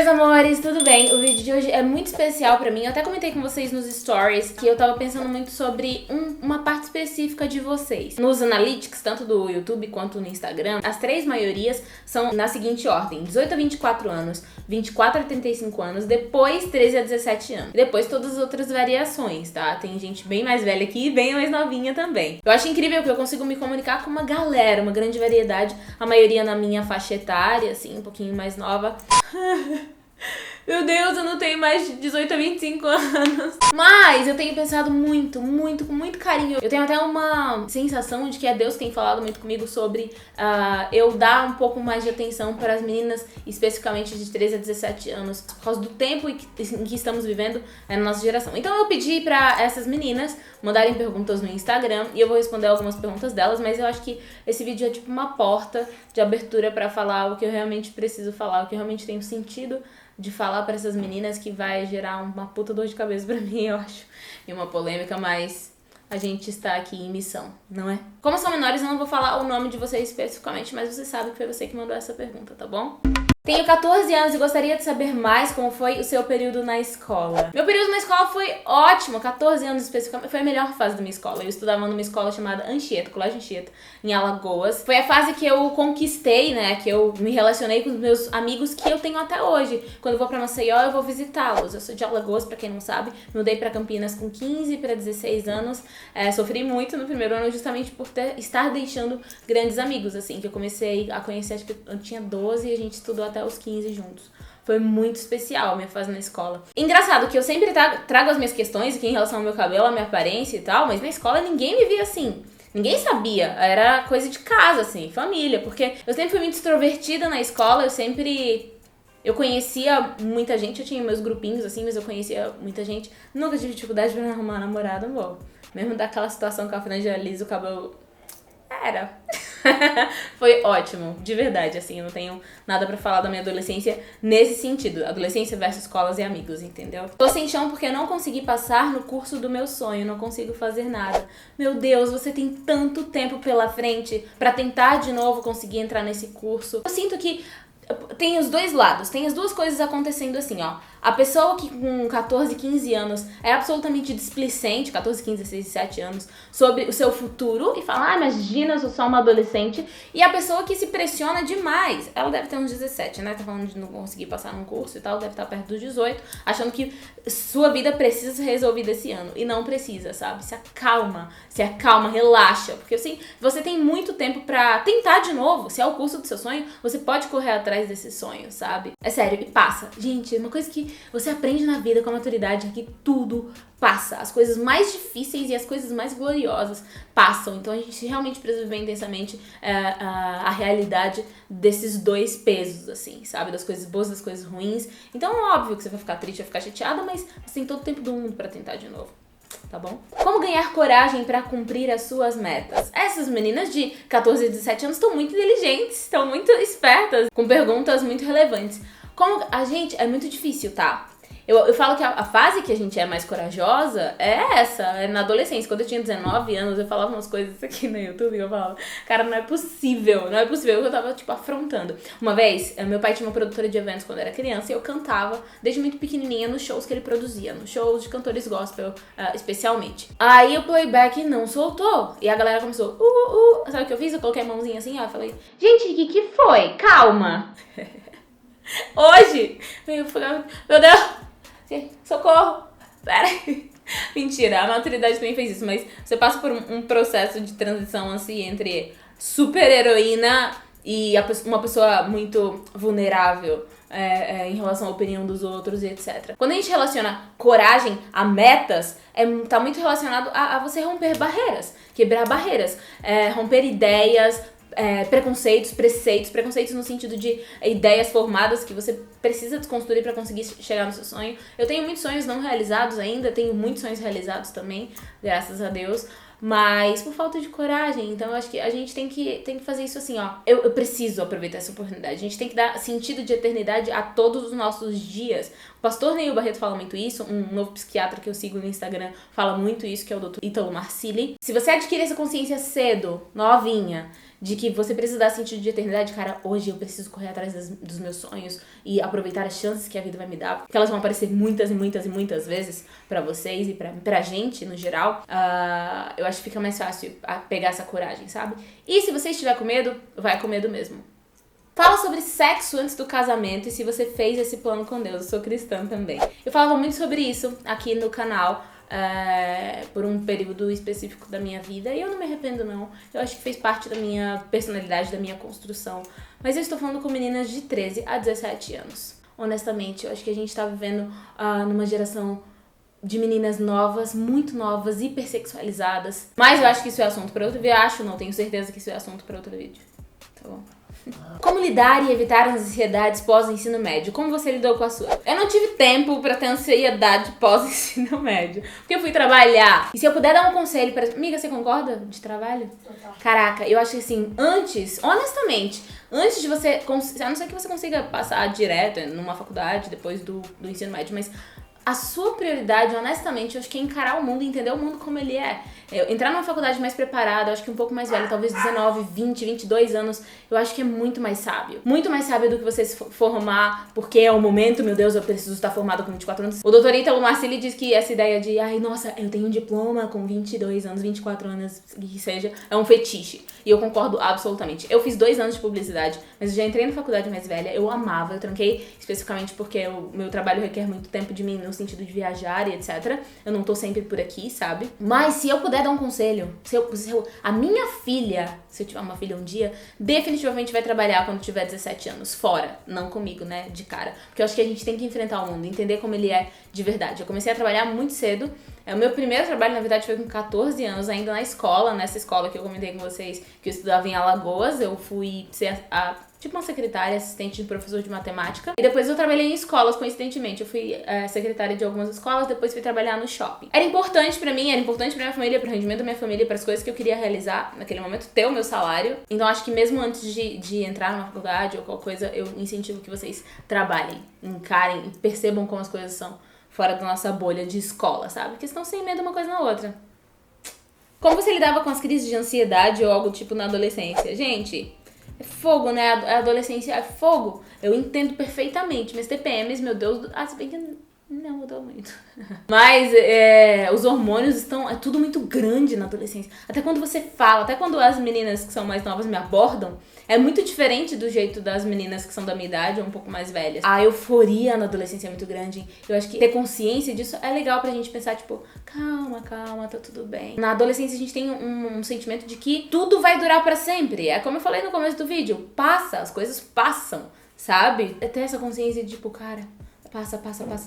meus amores, tudo bem? O vídeo de hoje é muito especial pra mim. Eu até comentei com vocês nos stories que eu tava pensando muito sobre uma parte específica de vocês. Nos analytics, tanto do YouTube quanto no Instagram, as três maiorias são na seguinte ordem: 18 a 24 anos, 24 a 35 anos, depois 13 a 17 anos. Depois todas as outras variações, tá? Tem gente bem mais velha aqui e bem mais novinha também. Eu acho incrível que eu consigo me comunicar com uma galera, uma grande variedade, a maioria na minha faixa etária, assim, um pouquinho mais nova. Meu Deus, eu não tenho mais de 18 a 25 anos. Mas eu tenho pensado muito, com muito carinho. Eu tenho até uma sensação de que é Deus que tem falado muito comigo sobre eu dar um pouco mais de atenção para as meninas, especificamente de 13 a 17 anos, por causa do tempo em que estamos vivendo na nossa geração. Então eu pedi para essas meninas mandarem perguntas no Instagram e eu vou responder algumas perguntas delas, mas eu acho que esse vídeo é tipo uma porta de abertura para falar o que eu realmente preciso falar, o que eu realmente tenho sentido de falar pra essas meninas, que vai gerar uma puta dor de cabeça pra mim, eu acho, e uma polêmica, mas a gente está aqui em missão, não é? Como são menores, eu não vou falar o nome de vocês especificamente, mas você sabe que foi você que mandou essa pergunta, tá bom? Tenho 14 anos e gostaria de saber mais como foi o seu período na escola. Meu período na escola foi ótimo, 14 anos especificamente, foi a melhor fase da minha escola. Eu estudava numa escola chamada Anchieta, Colégio Anchieta, em Alagoas. Foi a fase que eu conquistei, né, que eu me relacionei com os meus amigos que eu tenho até hoje. Quando eu vou pra Maceió, eu vou visitá-los. Eu sou de Alagoas, pra quem não sabe, mudei pra Campinas com 15 pra 16 anos. Sofri muito no primeiro ano justamente por estar deixando grandes amigos, assim, que eu comecei a conhecer, acho que eu tinha 12 e a gente estudou até os 15 juntos. Foi muito especial a minha fase na escola. Engraçado que eu sempre trago as minhas questões aqui em relação ao meu cabelo, à minha aparência e tal, mas na escola ninguém me via assim. Ninguém sabia. Era coisa de casa, assim, família. Porque eu sempre fui muito extrovertida na escola, eu conhecia muita gente, eu tinha meus grupinhos, assim, mas eu conhecia muita gente. Nunca tive dificuldade pra arrumar namorado, amor. Mesmo daquela situação com a franja lisa, o cabelo... Foi ótimo, de verdade, assim, eu não tenho nada pra falar da minha adolescência nesse sentido, adolescência versus escolas e amigos, entendeu? Tô sem chão porque eu não consegui passar no curso do meu sonho, não consigo fazer nada. Meu Deus, você tem tanto tempo pela frente pra tentar de novo conseguir entrar nesse curso. Eu sinto que tem os dois lados, tem as duas coisas acontecendo assim, ó. A pessoa que com 14, 15 anos é absolutamente displicente, 14, 15, 16, 17 anos, sobre o seu futuro e fala, imagina, eu sou só uma adolescente. E a pessoa que se pressiona demais, ela deve ter uns 17, né? Tá falando de não conseguir passar num curso e tal, deve estar perto dos 18, achando que sua vida precisa ser resolvida esse ano. E não precisa, sabe? Se acalma, relaxa. Porque assim, você tem muito tempo pra tentar de novo. Se é o curso do seu sonho, você pode correr atrás desse sonho, sabe? É sério, e passa. Gente, uma coisa que você aprende na vida com a maturidade é que tudo passa. As coisas mais difíceis e as coisas mais gloriosas passam. Então a gente realmente precisa viver intensamente a realidade desses dois pesos, assim, sabe? Das coisas boas, das coisas ruins. Então é óbvio que você vai ficar triste, vai ficar chateada, mas você tem todo o tempo do mundo pra tentar de novo. Tá bom? Como ganhar coragem pra cumprir as suas metas? Essas meninas de 14 e 17 anos estão muito inteligentes, estão muito espertas, com perguntas muito relevantes. Como a gente é muito difícil, tá? Eu falo que a fase que a gente é mais corajosa é essa, é na adolescência. Quando eu tinha 19 anos, eu falava umas coisas aqui no YouTube, eu falava, cara, não é possível, eu tava, tipo, afrontando. Uma vez, meu pai tinha uma produtora de eventos quando eu era criança e eu cantava desde muito pequenininha nos shows que ele produzia, nos shows de cantores gospel, especialmente. Aí o playback não soltou, e a galera começou, sabe o que eu fiz? Eu coloquei a mãozinha assim, ó, falei, gente, o que foi? Calma! Hoje, eu falei, meu Deus! Socorro! Peraí. Mentira, a maturidade também fez isso, mas você passa por um processo de transição assim entre super heroína e uma pessoa muito vulnerável em relação à opinião dos outros e etc. Quando a gente relaciona coragem a metas, tá muito relacionado a você romper barreiras, quebrar barreiras, romper ideias, preconceitos no sentido de ideias formadas que você precisa desconstruir pra conseguir chegar no seu sonho. Eu tenho muitos sonhos não realizados ainda, tenho muitos sonhos realizados também, graças a Deus, mas por falta de coragem. Então eu acho que a gente tem que fazer isso assim, ó. Eu preciso aproveitar essa oportunidade. A gente tem que dar sentido de eternidade a todos os nossos dias. O pastor Neil Barreto fala muito isso, um novo psiquiatra que eu sigo no Instagram fala muito isso, que é o Dr. Ítalo Marcilli. Se você adquirir essa consciência cedo, novinha, de que você precisa dar sentido de eternidade. Cara, hoje eu preciso correr atrás dos meus sonhos e aproveitar as chances que a vida vai me dar, porque elas vão aparecer muitas e muitas e muitas vezes pra vocês e pra gente, no geral. Eu acho que fica mais fácil pegar essa coragem, sabe? E se você estiver com medo, vai com medo mesmo. Fala sobre sexo antes do casamento e se você fez esse plano com Deus. Eu sou cristã também. Eu falava muito sobre isso aqui no canal por um período específico da minha vida e eu não me arrependo não. Eu acho que fez parte da minha personalidade, da minha construção. Mas eu estou falando com meninas de 13 a 17 anos. Honestamente, eu acho que a gente tá vivendo numa geração de meninas novas, muito novas, hipersexualizadas. Mas eu acho que isso é assunto para outro vídeo. Não tenho certeza que isso é assunto para outro vídeo. Tá bom? Como lidar e evitar as ansiedades pós-ensino médio? Como você lidou com a sua? Eu não tive tempo pra ter ansiedade pós-ensino médio, porque eu fui trabalhar. E se eu puder dar um conselho pra... Amiga, você concorda de trabalho? Total. Caraca, eu acho que assim, honestamente, antes de você... A não ser que você consiga passar direto numa faculdade depois do ensino médio, mas... A sua prioridade, honestamente, eu acho que é encarar o mundo e entender o mundo como ele é. Entrar numa faculdade mais preparada, eu acho que um pouco mais velha, talvez 19, 20, 22 anos, eu acho que é muito mais sábio. Muito mais sábio do que você se formar, porque é o momento, meu Deus, eu preciso estar formada com 24 anos. O doutor Ítalo Marcilli diz que essa ideia de, nossa, eu tenho um diploma com 22 anos, 24 anos, que seja, é um fetiche. E eu concordo absolutamente. Eu fiz 2 anos de publicidade, mas eu já entrei na faculdade mais velha, eu amava, eu tranquei especificamente porque o meu trabalho requer muito tempo de mim, no sentido de viajar e etc. Eu não tô sempre por aqui, sabe? Mas se eu puder dar um conselho, a minha filha, se eu tiver uma filha um dia, definitivamente vai trabalhar quando tiver 17 anos, fora, não comigo, né, de cara. Porque eu acho que a gente tem que enfrentar o mundo, entender como ele é de verdade. Eu comecei a trabalhar muito cedo. O meu primeiro trabalho, na verdade, foi com 14 anos, ainda na escola, nessa escola que eu comentei com vocês, que eu estudava em Alagoas. Eu fui ser tipo uma secretária, assistente de professor de matemática. E depois eu trabalhei em escolas, coincidentemente. Eu fui secretária de algumas escolas, depois fui trabalhar no shopping. Era importante pra mim, era importante pra minha família, pro rendimento da minha família, pras coisas que eu queria realizar naquele momento, ter o meu salário. Então acho que mesmo antes de entrar numa faculdade ou qualquer coisa, eu incentivo que vocês trabalhem, encarem e percebam como as coisas são fora da nossa bolha de escola, sabe? Porque estão sem medo uma coisa na outra. Como você lidava com as crises de ansiedade ou algo tipo na adolescência? Gente, é fogo, né? A adolescência é fogo. Eu entendo perfeitamente. Mas TPMs, meu Deus... se bem que não mudou muito. Mas os hormônios estão... É tudo muito grande na adolescência. Até quando você fala, até quando as meninas que são mais novas me abordam, é muito diferente do jeito das meninas que são da minha idade ou um pouco mais velhas. A euforia na adolescência é muito grande. Eu acho que ter consciência disso é legal pra gente pensar, tipo, calma, tá tudo bem. Na adolescência a gente tem um sentimento de que tudo vai durar pra sempre. É como eu falei no começo do vídeo. As coisas passam, sabe? É ter essa consciência de, tipo, cara... Passa,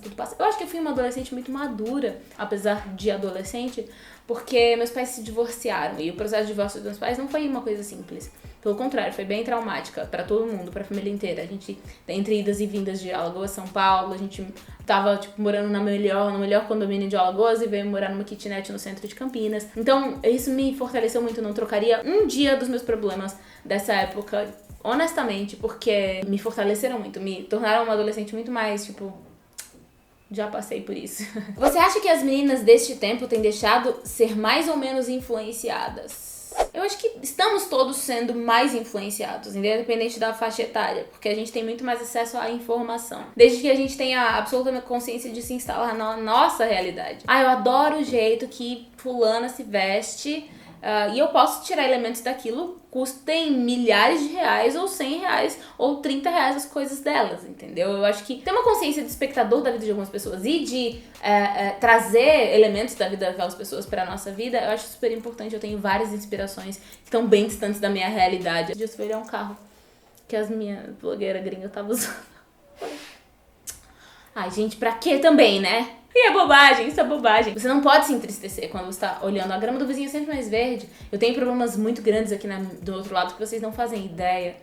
tudo passa. Eu acho que eu fui uma adolescente muito madura, apesar de adolescente, porque meus pais se divorciaram. E o processo de divórcio dos meus pais não foi uma coisa simples. Pelo contrário, foi bem traumática pra todo mundo, pra família inteira. A gente, entre idas e vindas de Alagoas, São Paulo, a gente tava, tipo, morando no melhor condomínio de Alagoas e veio morar numa kitnet no centro de Campinas. Então, isso me fortaleceu muito. Não trocaria um dia dos meus problemas dessa época, honestamente, porque me fortaleceram muito, me tornaram uma adolescente muito mais, tipo, já passei por isso. Você acha que as meninas deste tempo têm deixado ser mais ou menos influenciadas? Eu acho que estamos todos sendo mais influenciados, independente da faixa etária, porque a gente tem muito mais acesso à informação. Desde que a gente tenha a absoluta consciência de se instalar na nossa realidade. Eu adoro o jeito que fulana se veste, e eu posso tirar elementos daquilo, custem milhares de reais, ou 100 reais, ou 30 reais as coisas delas, entendeu? Eu acho que ter uma consciência de espectador da vida de algumas pessoas e de trazer elementos da vida daquelas pessoas pra nossa vida, eu acho super importante. Eu tenho várias inspirações que estão bem distantes da minha realidade. Eu fui olhar um carro que as minhas blogueiras gringas estavam usando. Ai, gente, pra quê também, né? E é bobagem, isso é bobagem. Você não pode se entristecer quando você tá olhando a grama do vizinho sempre mais verde. Eu tenho problemas muito grandes aqui do outro lado que vocês não fazem ideia.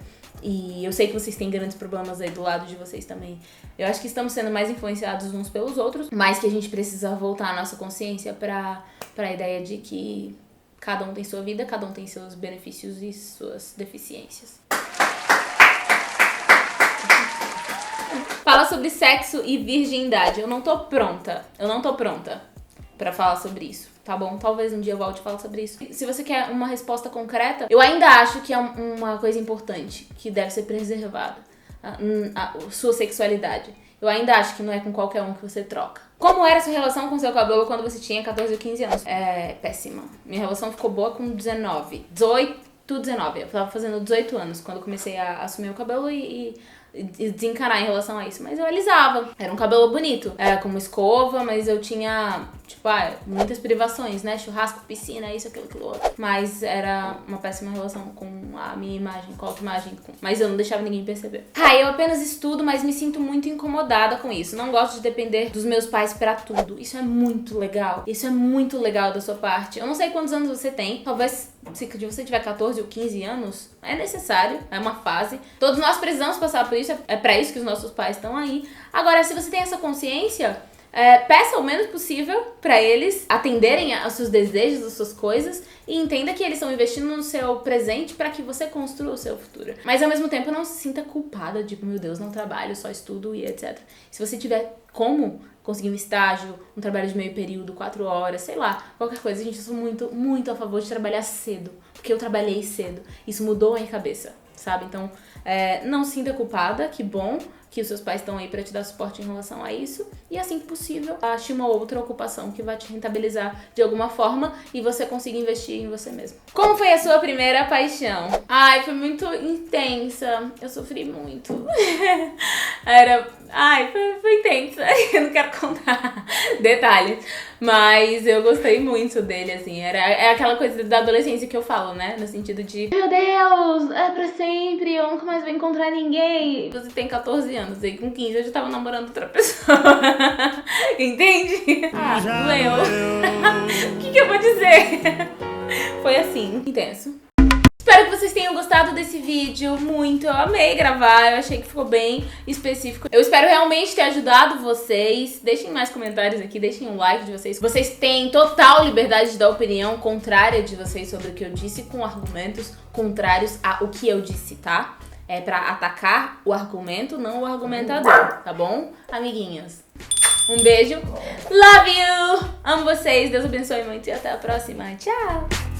E eu sei que vocês têm grandes problemas aí do lado de vocês também. Eu acho que estamos sendo mais influenciados uns pelos outros, mas que a gente precisa voltar a nossa consciência pra ideia de que cada um tem sua vida, cada um tem seus benefícios e suas deficiências. Fala sobre sexo e virgindade. Eu não tô pronta pra falar sobre isso, tá bom? Talvez um dia eu volte a falar sobre isso. Se você quer uma resposta concreta, eu ainda acho que é uma coisa importante, que deve ser preservada, a sua sexualidade. Eu ainda acho que não é com qualquer um que você troca. Como era a sua relação com seu cabelo quando você tinha 14 ou 15 anos? É péssima. Minha relação ficou boa com 19. 19. Eu tava fazendo 18 anos quando eu comecei a assumir o cabelo e desencanar em relação a isso. Mas eu alisava. Era um cabelo bonito. Era como escova, mas eu tinha, tipo, muitas privações, né? Churrasco, piscina, isso, aquilo, aquilo outro. Mas era uma péssima relação com a minha imagem, com a autoimagem. Mas eu não deixava ninguém perceber. Eu apenas estudo, mas me sinto muito incomodada com isso. Não gosto de depender dos meus pais pra tudo. Isso é muito legal. Isso é muito legal da sua parte. Eu não sei quantos anos você tem. Talvez se você tiver 14 ou 15 anos, é necessário, é uma fase. Todos nós precisamos passar por isso, é pra isso que os nossos pais estão aí. Agora, se você tem essa consciência, peça o menos possível pra eles atenderem aos seus desejos, às suas coisas, e entenda que eles estão investindo no seu presente pra que você construa o seu futuro. Mas ao mesmo tempo não se sinta culpada, tipo, meu Deus, não trabalho, só estudo e etc. Se você tiver como conseguir um estágio, um trabalho de meio período, 4 horas, sei lá, qualquer coisa, gente, eu sou muito, muito a favor de trabalhar cedo, porque eu trabalhei cedo. Isso mudou a minha cabeça, sabe? Então, não se sinta culpada, que bom que os seus pais estão aí pra te dar suporte em relação a isso. E assim que possível, ache uma outra ocupação que vai te rentabilizar de alguma forma e você consiga investir em você mesmo. Como foi a sua primeira paixão? Foi muito intensa. Eu sofri muito. Foi intensa. Eu não quero contar detalhes. Mas eu gostei muito dele, assim. É aquela coisa da adolescência que eu falo, né? No sentido de, meu Deus, é pra sempre, eu nunca mais vou encontrar ninguém. Você tem 14 anos, e com 15 eu já tava namorando outra pessoa. Entende? Doeu. O que eu vou dizer? Foi assim, intenso. Espero que vocês tenham gostado desse vídeo muito. Eu amei gravar, eu achei que ficou bem específico. Eu espero realmente ter ajudado vocês. Deixem mais comentários aqui, deixem um like de vocês. Vocês têm total liberdade de dar opinião contrária de vocês sobre o que eu disse, com argumentos contrários ao que eu disse, tá? É pra atacar o argumento, não o argumentador, tá bom, amiguinhos? Um beijo. Love you! Amo vocês. Deus abençoe muito e até a próxima. Tchau!